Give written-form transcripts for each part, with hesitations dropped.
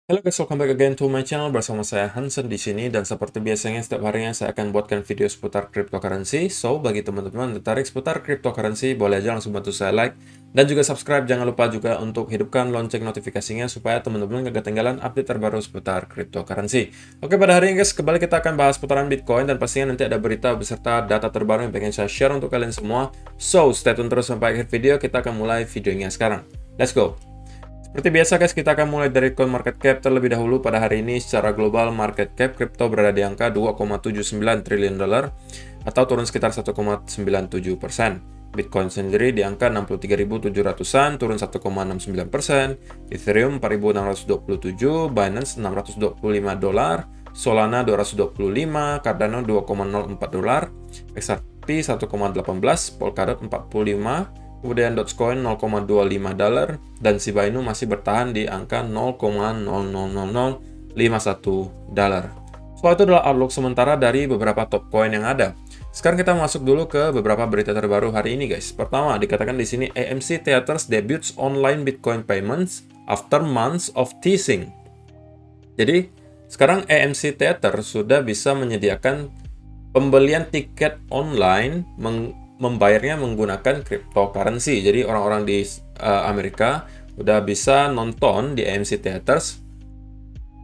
Halo guys, welcome back again to my channel bersama saya Hansen di sini, dan seperti biasanya setiap harinya saya akan buatkan video seputar cryptocurrency. So, bagi teman-teman tertarik seputar cryptocurrency, boleh aja langsung bantu saya like dan juga subscribe. Jangan lupa juga untuk hidupkan lonceng notifikasinya supaya teman-teman gak ketinggalan update terbaru seputar cryptocurrency. Oke, pada hari ini guys, kembali kita akan bahas seputaran Bitcoin, dan pastinya nanti ada berita beserta data terbaru yang pengen saya share untuk kalian semua. So, stay tune terus sampai akhir video. Kita akan mulai videonya sekarang. Let's go! Seperti biasa guys, kita akan mulai dari CoinMarketCap terlebih dahulu. Pada hari ini secara global market cap kripto berada di angka 2,79 triliun dolar atau turun sekitar 1,97%. Bitcoin sendiri di angka 63.700-an, turun 1,69%. Ethereum 4.627, Binance 625 dolar, Solana 225, Cardano 2,04 dolar, XRP 1,18, Polkadot 45, kemudian Dogecoin 0,25 dolar, dan Shiba Inu masih bertahan di angka 0,000051 dolar. So, itu adalah outlook sementara dari beberapa top coin yang ada. Sekarang kita masuk dulu ke beberapa berita terbaru hari ini guys. Pertama, dikatakan di sini AMC Theatres debuts online Bitcoin payments after months of teasing. Jadi, sekarang AMC Theater sudah bisa menyediakan pembelian tiket online membayarnya menggunakan cryptocurrency. Jadi orang-orang di Amerika udah bisa nonton di AMC Theatres,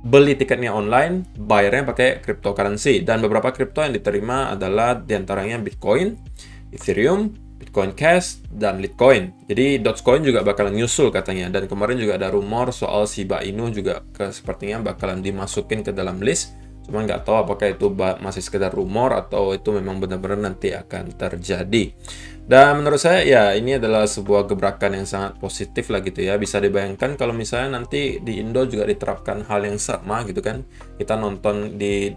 beli tiketnya online, bayarnya pakai cryptocurrency. Dan beberapa kripto yang diterima adalah diantaranya Bitcoin, Ethereum, Bitcoin Cash, dan Litecoin. Jadi Dogecoin juga bakalan nyusul katanya. Dan kemarin juga ada rumor soal Shiba Inu juga sepertinya bakalan dimasukin ke dalam list. Cuman nggak tahu apakah itu masih sekedar rumor atau itu memang benar-benar nanti akan terjadi. Dan menurut saya ya ini adalah sebuah gebrakan yang sangat positif lah gitu ya. Bisa dibayangkan kalau misalnya nanti di Indo juga diterapkan hal yang sama gitu kan. Kita nonton di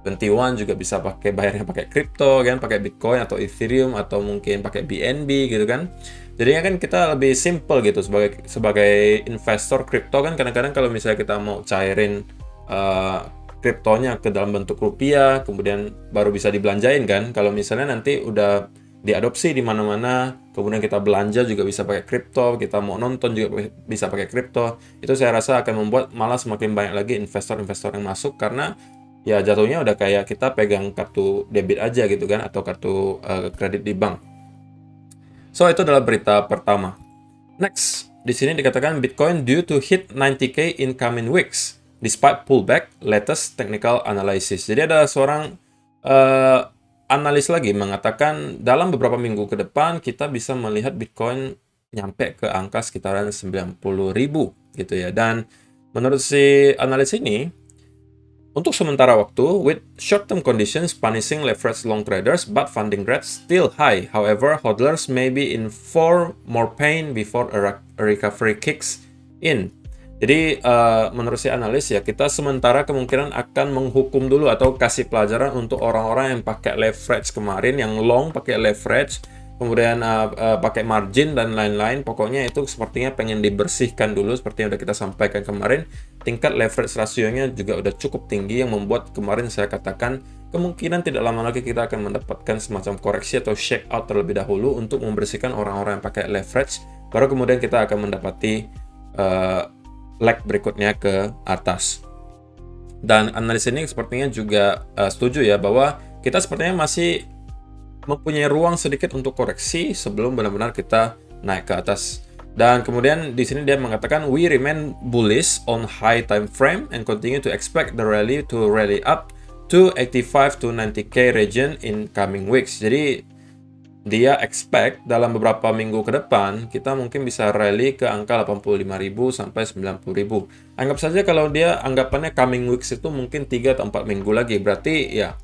21 juga bisa bayarnya pakai kripto kan, pakai Bitcoin atau Ethereum atau mungkin pakai BNB gitu kan. Jadinya kan kita lebih simple gitu sebagai investor kripto kan. Kadang-kadang kalau misalnya kita mau cairin kriptonya ke dalam bentuk rupiah, kemudian baru bisa dibelanjain kan. Kalau misalnya nanti udah diadopsi di mana-mana, kemudian kita belanja juga bisa pakai kripto, kita mau nonton juga bisa pakai kripto, itu saya rasa akan membuat malah semakin banyak lagi investor-investor yang masuk, karena ya jatuhnya udah kayak kita pegang kartu debit aja gitu kan, atau kartu kredit di bank. So, itu adalah berita pertama. Next, di sini dikatakan Bitcoin due to hit 90K in coming weeks despite pullback, latest technical analysis. Jadi ada seorang analis lagi mengatakan dalam beberapa minggu ke depan kita bisa melihat Bitcoin nyampe ke angka sekitaran 90.000 gitu ya. Dan menurut si analis ini, untuk sementara waktu, with short-term conditions punishing leverage long traders, but funding rates still high. However, hodlers may be in for more pain before a recovery kicks in. Jadi menurut si analis ya, kita sementara kemungkinan akan menghukum dulu atau kasih pelajaran untuk orang-orang yang pakai leverage kemarin, yang long pakai leverage, kemudian pakai margin dan lain-lain. Pokoknya itu sepertinya pengen dibersihkan dulu seperti yang udah kita sampaikan kemarin. Tingkat leverage rasionya juga udah cukup tinggi yang membuat kemarin saya katakan kemungkinan tidak lama lagi kita akan mendapatkan semacam koreksi atau shake out terlebih dahulu untuk membersihkan orang-orang yang pakai leverage. Baru kemudian kita akan mendapati leg berikutnya ke atas. Dan analis ini sepertinya juga setuju ya bahwa kita sepertinya masih mempunyai ruang sedikit untuk koreksi sebelum benar-benar kita naik ke atas. Dan kemudian di sini dia mengatakan we remain bullish on high time frame and continue to expect the rally to rally up to 85 to 90k region in coming weeks. Jadi dia expect dalam beberapa minggu ke depan kita mungkin bisa rally ke angka 85.000 sampai 90.000. Anggap saja kalau dia anggapannya coming weeks itu mungkin 3 atau 4 minggu lagi. Berarti ya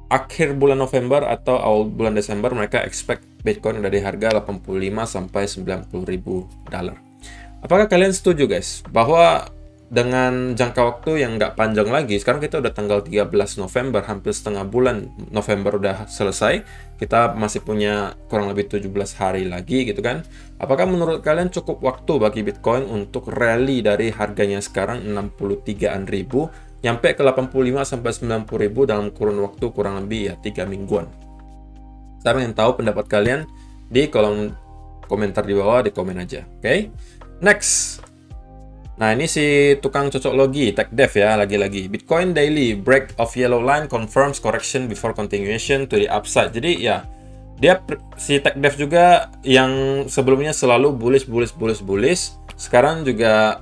akhir bulan November atau awal bulan Desember mereka expect Bitcoin udah di harga 85 sampai 90.000 dolar. Apakah kalian setuju guys bahwa dengan jangka waktu yang nggak panjang lagi, sekarang kita udah tanggal 13 November, hampir setengah bulan November udah selesai, kita masih punya kurang lebih 17 hari lagi gitu kan. Apakah menurut kalian cukup waktu bagi Bitcoin untuk rally dari harganya sekarang 63-an ribu nyampe ke 85 sampai 90.000 dalam kurun waktu kurang lebih ya 3 mingguan? Sekarang yang tahu pendapat kalian di kolom komentar di bawah, di komen aja. Oke. Next. Nah, ini si tukang cocok logi, tech dev ya, lagi-lagi. Bitcoin daily break of yellow line confirms correction before continuation to the upside. Jadi ya, dia si tech dev juga yang sebelumnya selalu bullish. Sekarang juga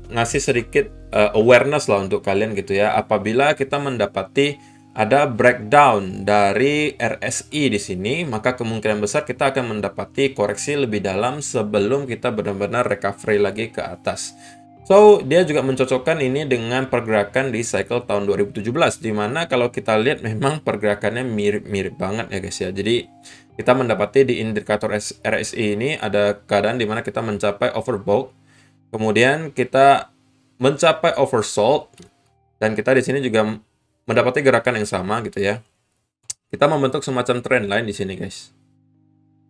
ngasih sedikit awareness lah untuk kalian gitu ya. Apabila kita mendapati ada breakdown dari RSI di sini, maka kemungkinan besar kita akan mendapati koreksi lebih dalam sebelum kita benar-benar recovery lagi ke atas. So, dia juga mencocokkan ini dengan pergerakan di cycle tahun 2017, di mana kalau kita lihat memang pergerakannya mirip-mirip banget ya guys ya. Jadi, kita mendapati di indikator RSI ini ada keadaan di mana kita mencapai overbought, kemudian kita mencapai oversold, dan kita di sini juga mendapati gerakan yang sama gitu ya. Kita membentuk semacam trend line di sini guys.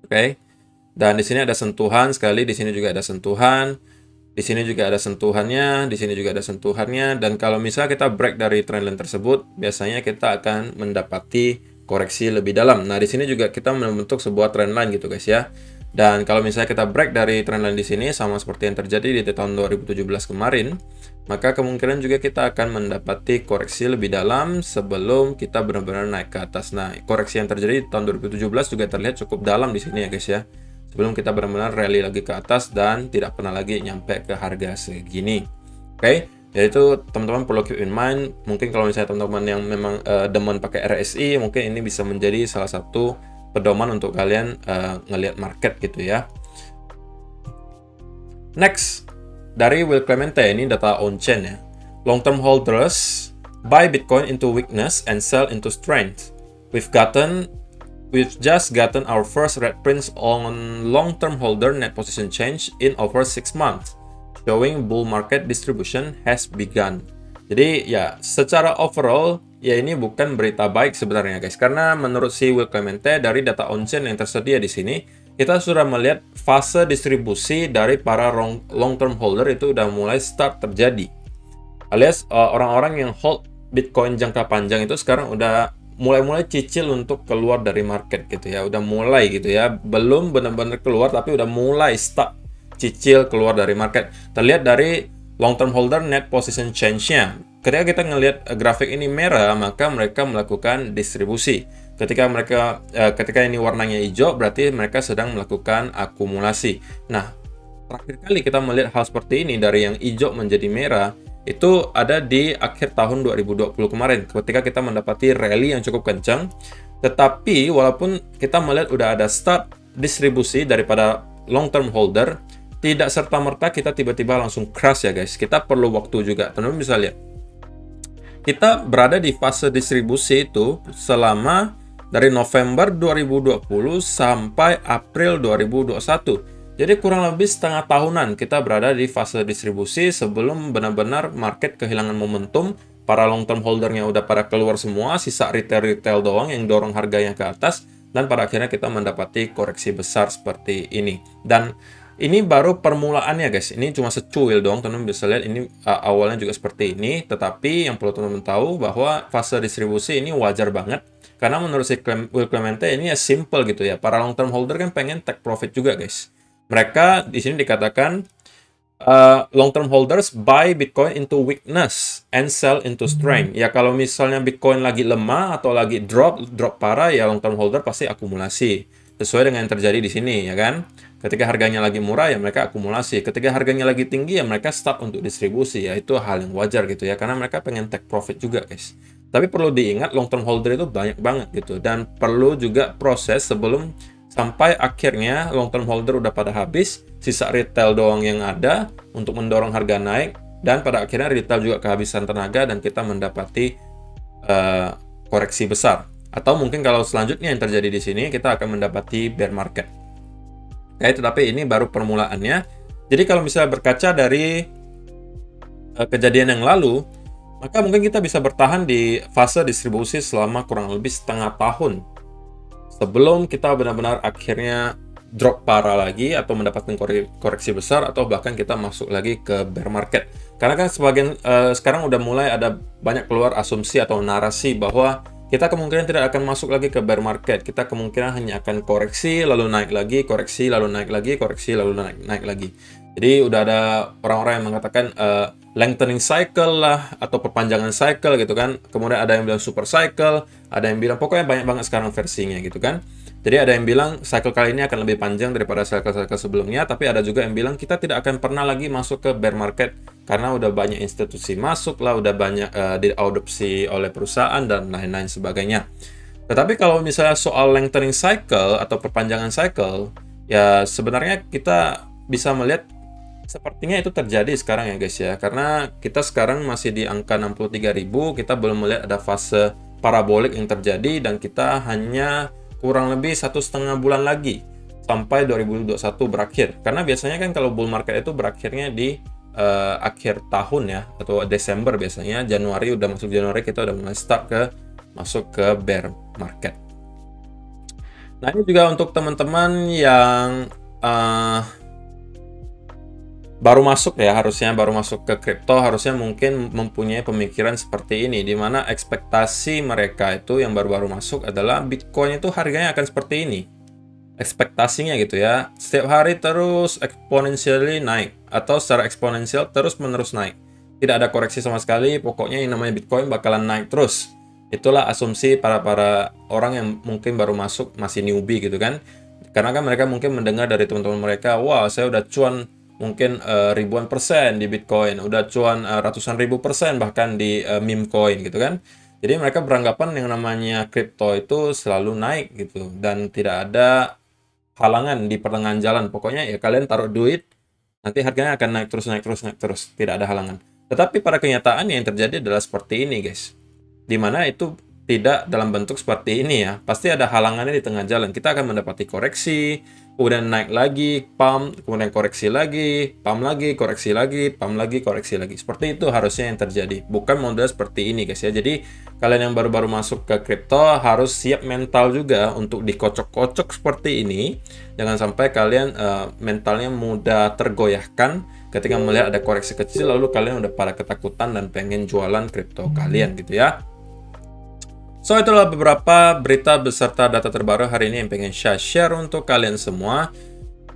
Oke. Dan di sini ada sentuhan sekali, di sini juga ada sentuhan. Di sini juga ada sentuhannya, di sini juga ada sentuhannya, dan kalau misalnya kita break dari trendline tersebut, biasanya kita akan mendapati koreksi lebih dalam. Nah, di sini juga kita membentuk sebuah trendline gitu guys ya. Dan kalau misalnya kita break dari trendline di sini, sama seperti yang terjadi di tahun 2017 kemarin, maka kemungkinan juga kita akan mendapati koreksi lebih dalam sebelum kita benar-benar naik ke atas. Nah, koreksi yang terjadi di tahun 2017 juga terlihat cukup dalam di sini ya guys ya. Sebelum kita benar-benar rally lagi ke atas dan tidak pernah lagi nyampe ke harga segini. Oke, jadi itu teman-teman perlu keep in mind. Mungkin kalau misalnya teman-teman yang memang demen pakai RSI, mungkin ini bisa menjadi salah satu pedoman untuk kalian ngelihat market gitu ya. Next, dari Will Clemente, ini data on-chain ya. Long-term holders buy Bitcoin into weakness and sell into strength. We've just gotten our first red prints on long-term holder net position change in over 6 months, showing bull market distribution has begun. Jadi ya, secara overall, ya ini bukan berita baik sebenarnya guys, karena menurut si Will Clemente dari data on-chain yang tersedia di sini, kita sudah melihat fase distribusi dari para long-term holder itu udah mulai start terjadi. Alias orang-orang yang hold Bitcoin jangka panjang itu sekarang udah mulai cicil untuk keluar dari market gitu ya. Udah mulai gitu ya. Belum benar-benar keluar tapi udah mulai start cicil keluar dari market. Terlihat dari long term holder net position change-nya. Ketika kita ngelihat grafik ini merah, maka mereka melakukan distribusi. Ketika ini warnanya hijau, berarti mereka sedang melakukan akumulasi. Nah, terakhir kali kita melihat hal seperti ini dari yang hijau menjadi merah, itu ada di akhir tahun 2020 kemarin ketika kita mendapati rally yang cukup kencang. Tetapi walaupun kita melihat udah ada start distribusi daripada long term holder, tidak serta-merta kita tiba-tiba langsung crash ya guys. Kita perlu waktu juga. Teman-teman bisa lihat, kita berada di fase distribusi itu selama dari November 2020 sampai April 2021. Jadi kurang lebih setengah tahunan kita berada di fase distribusi sebelum benar-benar market kehilangan momentum. Para long term holdernya udah pada keluar semua, sisa retail doang yang dorong harganya ke atas, dan pada akhirnya kita mendapati koreksi besar seperti ini. Dan ini baru permulaannya guys, ini cuma secuil dong, teman-teman bisa lihat ini awalnya juga seperti ini. Tetapi yang perlu teman-teman tahu bahwa fase distribusi ini wajar banget, karena menurut si Will Clemente ini ya simple gitu ya. Para long term holder kan pengen take profit juga guys. Mereka di sini dikatakan long-term holders buy Bitcoin into weakness and sell into strength. Ya kalau misalnya Bitcoin lagi lemah atau lagi drop parah, ya long-term holder pasti akumulasi. Sesuai dengan yang terjadi di sini, ya kan? Ketika harganya lagi murah, ya mereka akumulasi. Ketika harganya lagi tinggi, ya mereka start untuk distribusi. Ya itu hal yang wajar gitu ya, karena mereka pengen take profit juga, guys. Tapi perlu diingat, long-term holder itu banyak banget gitu. Dan perlu juga proses sebelum sampai akhirnya long term holder udah pada habis, sisa retail doang yang ada untuk mendorong harga naik, dan pada akhirnya retail juga kehabisan tenaga dan kita mendapati koreksi besar. Atau mungkin kalau selanjutnya yang terjadi di sini, kita akan mendapati bear market. Tetapi ini baru permulaannya. Jadi kalau misalnya berkaca dari kejadian yang lalu, maka mungkin kita bisa bertahan di fase distribusi selama kurang lebih setengah tahun sebelum kita benar-benar akhirnya drop parah lagi atau mendapatkan koreksi besar, atau bahkan kita masuk lagi ke bear market. Karena kan sekarang udah mulai ada banyak keluar asumsi atau narasi bahwa kita kemungkinan tidak akan masuk lagi ke bear market. Kita kemungkinan hanya akan koreksi lalu naik lagi, koreksi lalu naik lagi, koreksi lalu naik lagi. Jadi udah ada orang-orang yang mengatakan lengthening cycle lah atau perpanjangan cycle gitu kan. Kemudian ada yang bilang super cycle, ada yang bilang pokoknya banyak banget sekarang versinya gitu kan. Jadi ada yang bilang cycle kali ini akan lebih panjang daripada cycle-cycle sebelumnya, tapi ada juga yang bilang kita tidak akan pernah lagi masuk ke bear market karena udah banyak institusi masuk lah, udah banyak diadopsi oleh perusahaan dan lain-lain sebagainya. Tetapi kalau misalnya soal lengthening cycle atau perpanjangan cycle, ya sebenarnya kita bisa melihat sepertinya itu terjadi sekarang ya guys ya. Karena kita sekarang masih di angka 63.000, kita belum melihat ada fase parabolik yang terjadi dan kita hanya kurang lebih 1,5 bulan lagi sampai 2021 berakhir. Karena biasanya kan kalau bull market itu berakhirnya di akhir tahun ya, atau Desember biasanya. Januari udah masuk Januari, kita udah mulai masuk ke bear market. Nah ini juga untuk teman-teman yang baru masuk ya, harusnya baru masuk ke kripto, harusnya mungkin mempunyai pemikiran seperti ini, di mana ekspektasi mereka itu yang baru-baru masuk adalah Bitcoin itu harganya akan seperti ini. Ekspektasinya gitu ya, setiap hari terus exponentially naik, atau secara eksponensial terus-menerus naik. Tidak ada koreksi sama sekali, pokoknya yang namanya Bitcoin bakalan naik terus. Itulah asumsi para orang yang mungkin baru masuk, masih newbie gitu kan. Karena kan mereka mungkin mendengar dari teman-teman mereka, wah saya udah cuan mungkin ribuan persen di Bitcoin, udah cuan ratusan ribu persen bahkan di meme coin gitu kan. Jadi mereka beranggapan yang namanya kripto itu selalu naik gitu dan tidak ada halangan di pertengahan jalan. Pokoknya ya kalian taruh duit, nanti harganya akan naik terus, naik terus, naik terus, tidak ada halangan. Tetapi pada kenyataannya yang terjadi adalah seperti ini guys, dimana itu tidak dalam bentuk seperti ini ya, pasti ada halangannya di tengah jalan. Kita akan mendapati koreksi, kemudian naik lagi, pump, kemudian koreksi lagi, pump lagi, koreksi lagi, pump lagi, koreksi lagi. Seperti itu harusnya yang terjadi, bukan model seperti ini guys ya. Jadi kalian yang baru-baru masuk ke kripto harus siap mental juga untuk dikocok-kocok seperti ini. Jangan sampai kalian mentalnya mudah tergoyahkan ketika melihat ada koreksi kecil lalu kalian udah pada ketakutan dan pengen jualan kripto kalian gitu ya. So, itulah beberapa berita beserta data terbaru hari ini yang pengen share untuk kalian semua.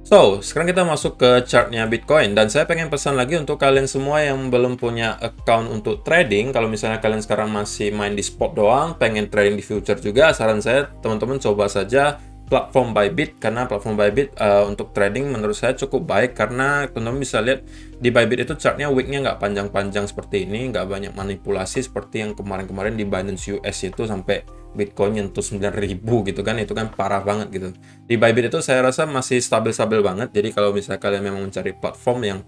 So, sekarang kita masuk ke chartnya Bitcoin. Dan saya pengen pesan lagi untuk kalian semua yang belum punya account untuk trading. Kalau misalnya kalian sekarang masih main di spot doang, pengen trading di future juga, saran saya teman-teman coba saja platform Bybit. Karena platform Bybit untuk trading menurut saya cukup baik. Karena teman-teman bisa lihat di Bybit itu chartnya weeknya nggak panjang-panjang seperti ini, nggak banyak manipulasi seperti yang kemarin-kemarin di Binance US itu sampai Bitcoin nyentuh 9.000 gitu kan, itu kan parah banget gitu. Di Bybit itu saya rasa masih stabil-stabil banget. Jadi kalau misalnya kalian memang mencari platform yang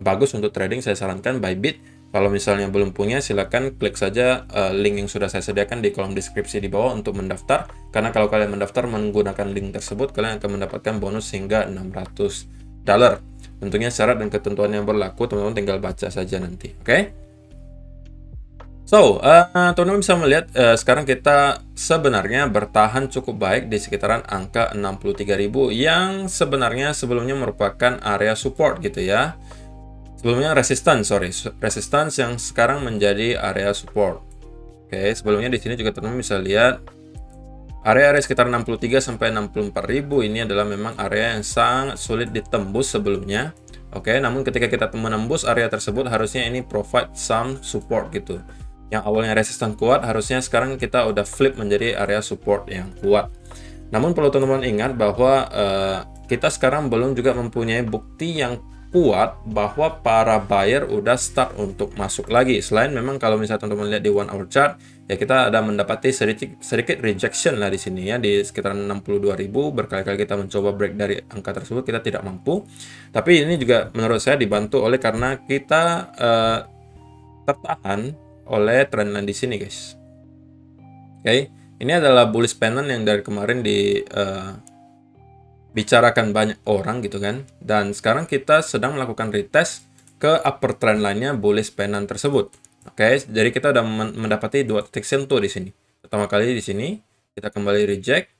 bagus untuk trading, saya sarankan Bybit. Kalau misalnya belum punya, silakan klik saja link yang sudah saya sediakan di kolom deskripsi di bawah untuk mendaftar. Karena kalau kalian mendaftar menggunakan link tersebut, kalian akan mendapatkan bonus hingga $600. Tentunya syarat dan ketentuan yang berlaku, teman-teman tinggal baca saja nanti. Oke? So, teman-teman bisa melihat sekarang kita sebenarnya bertahan cukup baik di sekitaran angka 63.000 yang sebenarnya sebelumnya merupakan area support gitu ya. Sebelumnya resistance yang sekarang menjadi area support. Oke, sebelumnya di sini juga teman-teman bisa lihat area-area sekitar 63 sampai 64.000 ini adalah memang area yang sangat sulit ditembus sebelumnya. Oke, namun ketika kita menembus area tersebut harusnya ini provide some support gitu. Yang awalnya resistance kuat harusnya sekarang kita udah flip menjadi area support yang kuat. Namun perlu teman-teman ingat bahwa kita sekarang belum juga mempunyai bukti yang kuat bahwa para buyer udah start untuk masuk lagi. Selain memang kalau misalnya teman-teman lihat di 1 hour chart, ya kita ada mendapati sedikit rejection lah di sini ya, di sekitar 62.000. Berkali-kali kita mencoba break dari angka tersebut, kita tidak mampu. Tapi ini juga menurut saya dibantu oleh karena kita tertahan oleh trendline di sini guys. Oke, ini adalah bullish pennant yang dari kemarin bicarakan banyak orang gitu kan, dan sekarang kita sedang melakukan retest ke upper trend line-nya bullish pennant tersebut. Oke, jadi kita udah mendapati dua titik sentuh di sini. Pertama kali di sini kita kembali reject,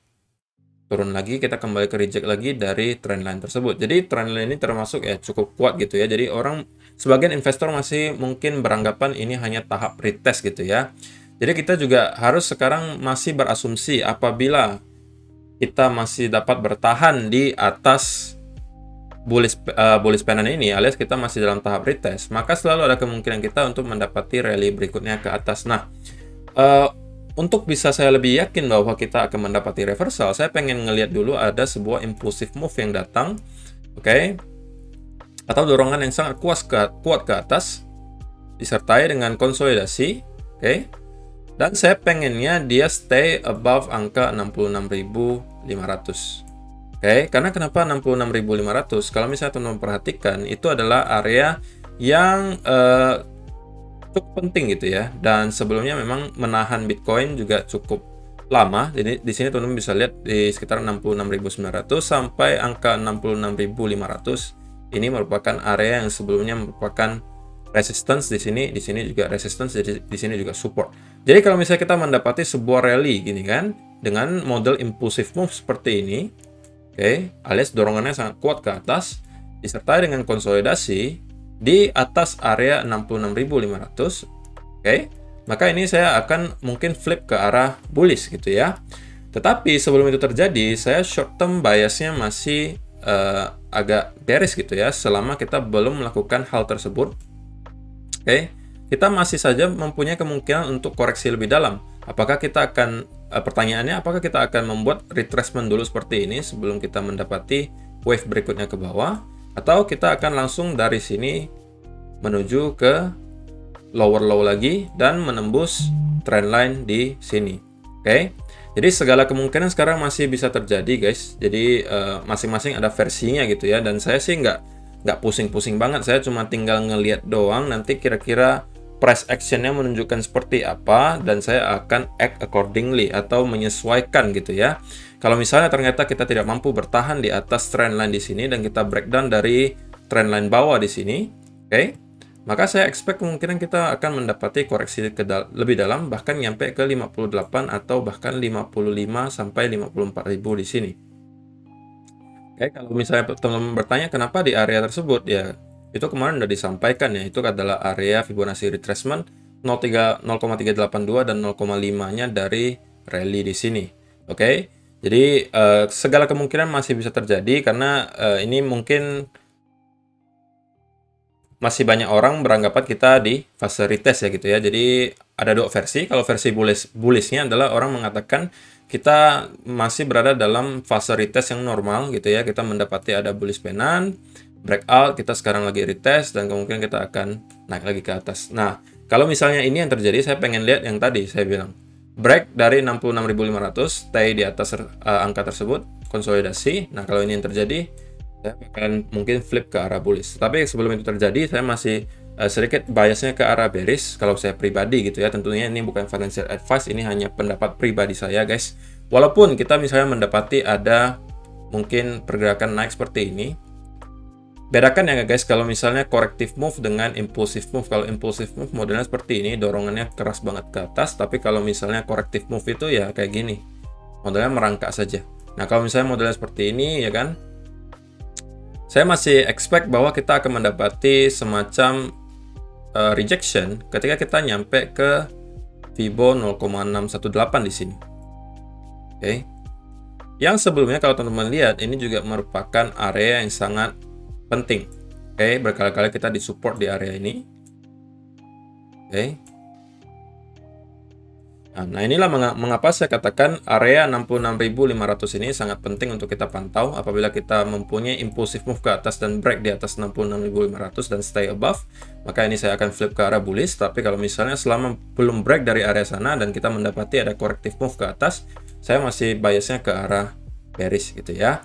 turun lagi, kita kembali ke reject lagi dari trend line tersebut. Jadi trend line ini termasuk ya cukup kuat gitu ya. Jadi sebagian investor masih mungkin beranggapan ini hanya tahap retest gitu ya. Jadi kita juga harus sekarang masih berasumsi apabila kita masih dapat bertahan di atas bullish pennant ini, alias kita masih dalam tahap retest, maka selalu ada kemungkinan kita untuk mendapati rally berikutnya ke atas. Nah, untuk bisa saya lebih yakin bahwa kita akan mendapati reversal, saya pengen ngelihat dulu ada sebuah impulsive move yang datang, oke, atau dorongan yang sangat kuat ke atas, disertai dengan konsolidasi, oke. Dan saya pengennya dia stay above angka 66.500. Oke, karena kenapa 66.500? Kalau misalnya teman-teman perhatikan, itu adalah area yang cukup penting gitu ya. Dan sebelumnya memang menahan Bitcoin juga cukup lama. Jadi di sini teman-teman bisa lihat di sekitar 66.900 sampai angka 66.500. Ini merupakan area yang sebelumnya merupakan resistance di sini juga resistance, jadi di sini juga support. Jadi kalau misalnya kita mendapati sebuah rally gini kan, dengan model impulsive move seperti ini, oke, alias dorongannya sangat kuat ke atas, disertai dengan konsolidasi di atas area 66.500, oke, maka ini saya akan mungkin flip ke arah bullish gitu ya. Tetapi sebelum itu terjadi, saya short term biasnya masih agak bearish gitu ya, selama kita belum melakukan hal tersebut. Oke, kita masih saja mempunyai kemungkinan untuk koreksi lebih dalam. Apakah kita akan, pertanyaannya, apakah kita akan membuat retracement dulu seperti ini sebelum kita mendapati wave berikutnya ke bawah, atau kita akan langsung dari sini menuju ke lower low lagi dan menembus trendline di sini. Oke, jadi segala kemungkinan sekarang masih bisa terjadi guys. Jadi masing-masing ada versinya gitu ya, dan saya sih nggak pusing-pusing banget, saya cuma tinggal ngelihat doang nanti kira-kira price actionnya menunjukkan seperti apa, dan saya akan act accordingly atau menyesuaikan gitu ya. Kalau misalnya ternyata kita tidak mampu bertahan di atas trendline di sini dan kita breakdown dari trendline bawah di sini, oke, maka saya expect kemungkinan kita akan mendapati koreksi lebih dalam, bahkan nyampe ke 58 atau bahkan 55 sampai 54.000 di sini. Oke, kalau misalnya teman-teman bertanya kenapa di area tersebut, ya itu kemarin udah disampaikan ya, itu adalah area Fibonacci retracement 0,382 dan 0,5-nya dari rally di sini. Oke, jadi segala kemungkinan masih bisa terjadi karena ini mungkin masih banyak orang beranggapan kita di fase retest ya gitu ya. Jadi ada dua versi. Kalau versi bullishnya adalah orang mengatakan kita masih berada dalam fase retest yang normal gitu ya. Kita mendapati ada bullish pennant, breakout, kita sekarang lagi retest dan kemungkinan kita akan naik lagi ke atas. Nah, kalau misalnya ini yang terjadi, saya pengen lihat yang tadi saya bilang. Break dari 66.500, stay di atas angka tersebut, konsolidasi. Nah, kalau ini yang terjadi, saya akan mungkin flip ke arah bullish. Tapi sebelum itu terjadi, saya masih sedikit biasnya ke arah bearish kalau saya pribadi gitu ya. Tentunya ini bukan financial advice, ini hanya pendapat pribadi saya guys. Walaupun kita misalnya mendapati ada mungkin pergerakan naik seperti ini, bedakan ya guys kalau misalnya corrective move dengan impulsive move. Kalau impulsive move modelnya seperti ini, dorongannya keras banget ke atas, tapi kalau misalnya corrective move itu ya kayak gini, modelnya merangkak saja. Nah, kalau misalnya modelnya seperti ini ya kan, saya masih expect bahwa kita akan mendapati semacam rejection ketika kita nyampe ke Fibo 0,618 di sini. Oke. Yang sebelumnya kalau teman-teman lihat, ini juga merupakan area yang sangat penting. Oke, berkali-kali kita disupport di area ini. Oke. Nah, inilah mengapa saya katakan area 66.500 ini sangat penting untuk kita pantau. Apabila kita mempunyai impulsive move ke atas dan break di atas 66.500 dan stay above, maka ini saya akan flip ke arah bullish. Tapi kalau misalnya selama belum break dari area sana dan kita mendapati ada corrective move ke atas, saya masih biasnya ke arah bearish gitu ya.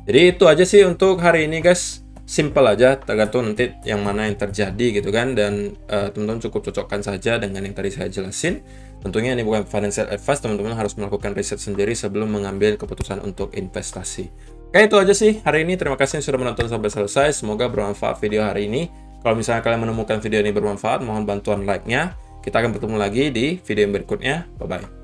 Jadi itu aja sih untuk hari ini guys. Simple aja, tergantung nanti yang mana yang terjadi gitu kan. Dan teman-teman cukup cocokkan saja dengan yang tadi saya jelasin. Tentunya ini bukan financial advice, teman-teman harus melakukan riset sendiri sebelum mengambil keputusan untuk investasi. Oke, itu aja sih hari ini. Terima kasih sudah menonton sampai selesai. Semoga bermanfaat video hari ini. Kalau misalnya kalian menemukan video ini bermanfaat, mohon bantuan like-nya. Kita akan bertemu lagi di video yang berikutnya. Bye-bye.